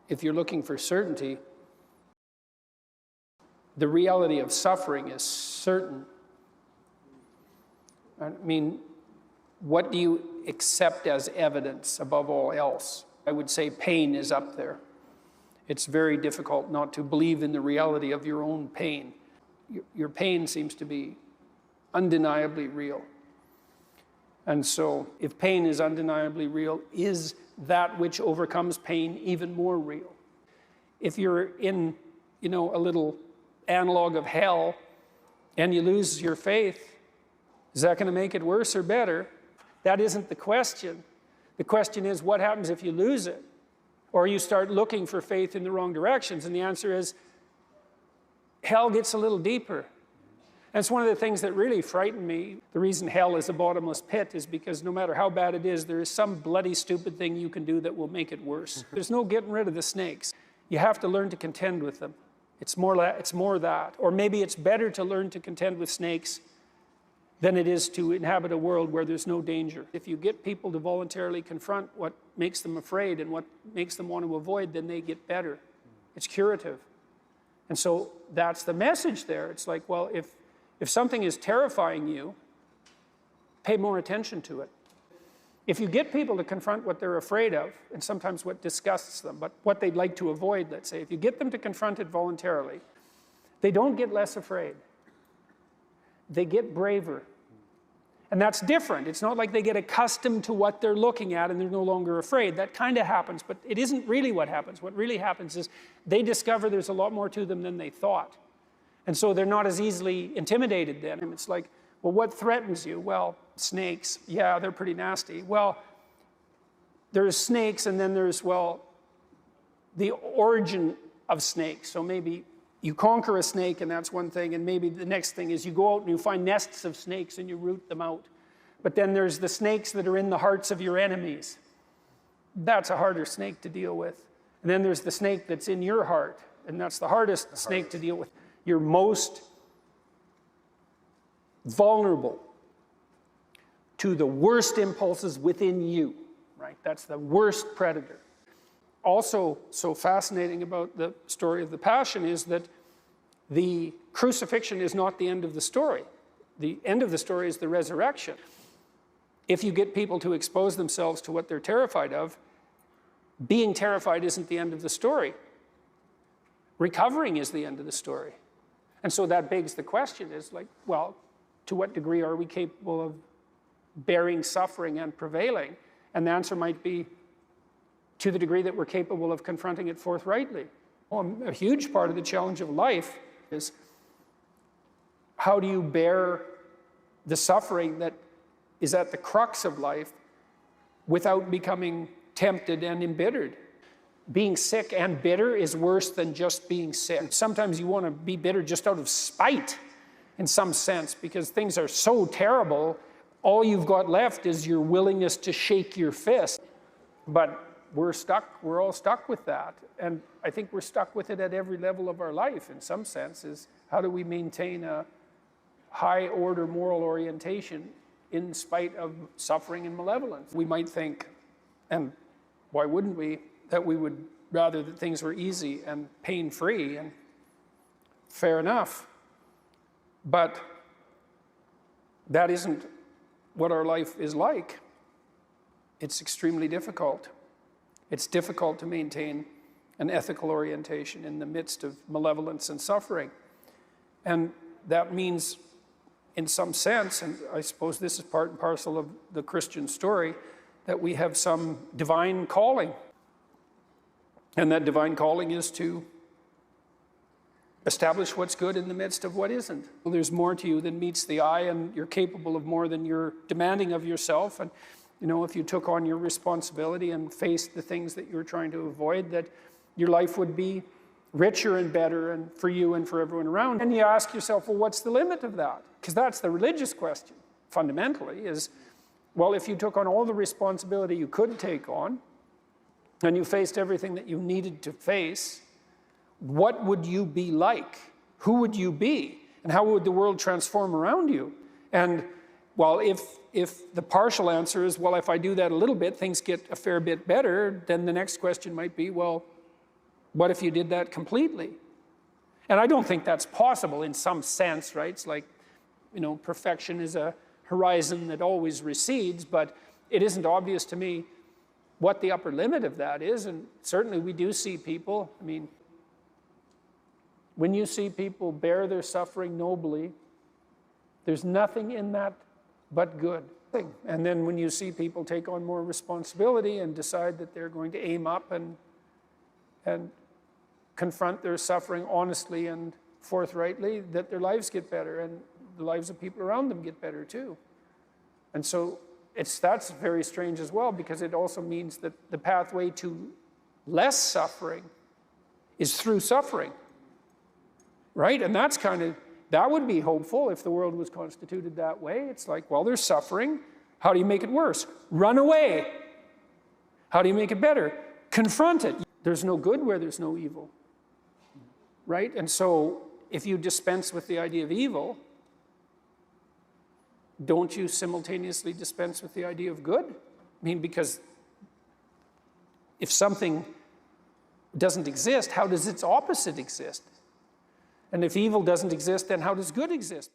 If you're looking for certainty, the reality of suffering is certain. I mean, what do you accept as evidence above all else? I would say pain is up there. It's very difficult not to believe in the reality of your own pain. Your pain seems to be undeniably real. And so, if pain is undeniably real, is that which overcomes pain even more real? If you're in, a little analog of hell and you lose your faith, is that going to make it worse or better? That isn't the question. The question is, what happens if you lose it? Or you start looking for faith in the wrong directions? And the answer is, hell gets a little deeper. And it's one of the things that really frightened me. The reason hell is a bottomless pit is because no matter how bad it is, there is some bloody stupid thing you can do that will make it worse. There's no getting rid of the snakes. You have to learn to contend with them. It's more that. Or maybe it's better to learn to contend with snakes than it is to inhabit a world where there's no danger. If you get people to voluntarily confront what makes them afraid and what makes them want to avoid, then they get better. It's curative. And so that's the message there. It's like, well, if something is terrifying you, pay more attention to it. If you get people to confront what they're afraid of, and sometimes what disgusts them, but what they'd like to avoid, let's say, if you get them to confront it voluntarily, they don't get less afraid. They get braver. And that's different. It's not like they get accustomed to what they're looking at and they're no longer afraid. That kind of happens, but it isn't really what happens. What really happens is they discover there's a lot more to them than they thought. And so they're not as easily intimidated then. And it's like, well, what threatens you? Well, snakes. Yeah, they're pretty nasty. Well, there's snakes, and then there's, well, the origin of snakes. So maybe you conquer a snake, and that's one thing, and maybe the next thing is you go out and you find nests of snakes and you root them out. But then there's the snakes that are in the hearts of your enemies. That's a harder snake to deal with. And then there's the snake that's in your heart, and that's the hardest snake to deal with. You're most vulnerable to the worst impulses within you, right? That's the worst predator. Also, so fascinating about the story of the Passion is that the crucifixion is not the end of the story. The end of the story is the resurrection. If you get people to expose themselves to what they're terrified of, being terrified isn't the end of the story. Recovering is the end of the story. And so that begs the question is like, well, to what degree are we capable of bearing suffering and prevailing? And the answer might be to the degree that we're capable of confronting it forthrightly. Well, a huge part of the challenge of life is how do you bear the suffering that is at the crux of life without becoming tempted and embittered? Being sick and bitter is worse than just being sick. Sometimes you want to be bitter just out of spite in some sense because things are so terrible, all you've got left is your willingness to shake your fist. But we're all stuck with that. And I think we're stuck with it at every level of our life in some sense is how do we maintain a high order moral orientation in spite of suffering and malevolence? We might think, and why wouldn't we, that we would rather that things were easy and pain-free, and fair enough. But that isn't what our life is like. It's extremely difficult. It's difficult to maintain an ethical orientation in the midst of malevolence and suffering. And that means, in some sense, and I suppose this is part and parcel of the Christian story, that we have some divine calling. And that divine calling is to establish what's good in the midst of what isn't. Well, there's more to you than meets the eye, and you're capable of more than you're demanding of yourself. And if you took on your responsibility and faced the things that you're trying to avoid, that your life would be richer and better and for you and for everyone around. And you ask yourself, well, what's the limit of that? Because that's the religious question, fundamentally, is, well, if you took on all the responsibility you could take on, and you faced everything that you needed to face, what would you be like? Who would you be? And how would the world transform around you? And, well, if the partial answer is, well, if I do that a little bit, things get a fair bit better, then the next question might be, well, What if you did that completely? And I don't think that's possible in some sense, right? It's like, perfection is a horizon that always recedes, but it isn't obvious to me what the upper limit of that is. And certainly we do see people, when you see people bear their suffering nobly, there's nothing in that but good. And then when you see people take on more responsibility and decide that they're going to aim up and confront their suffering honestly and forthrightly, that their lives get better and the lives of people around them get better too. And so that's very strange as well, because it also means that the pathway to less suffering is through suffering, right? And that would be hopeful if the world was constituted that way. It's like, well, there's suffering. How do you make it worse? Run away. How do you make it better? Confront it. There's no good where there's no evil, right? And so if you dispense with the idea of evil, don't you simultaneously dispense with the idea of good? Because if something doesn't exist, how does its opposite exist? And if evil doesn't exist, then how does good exist?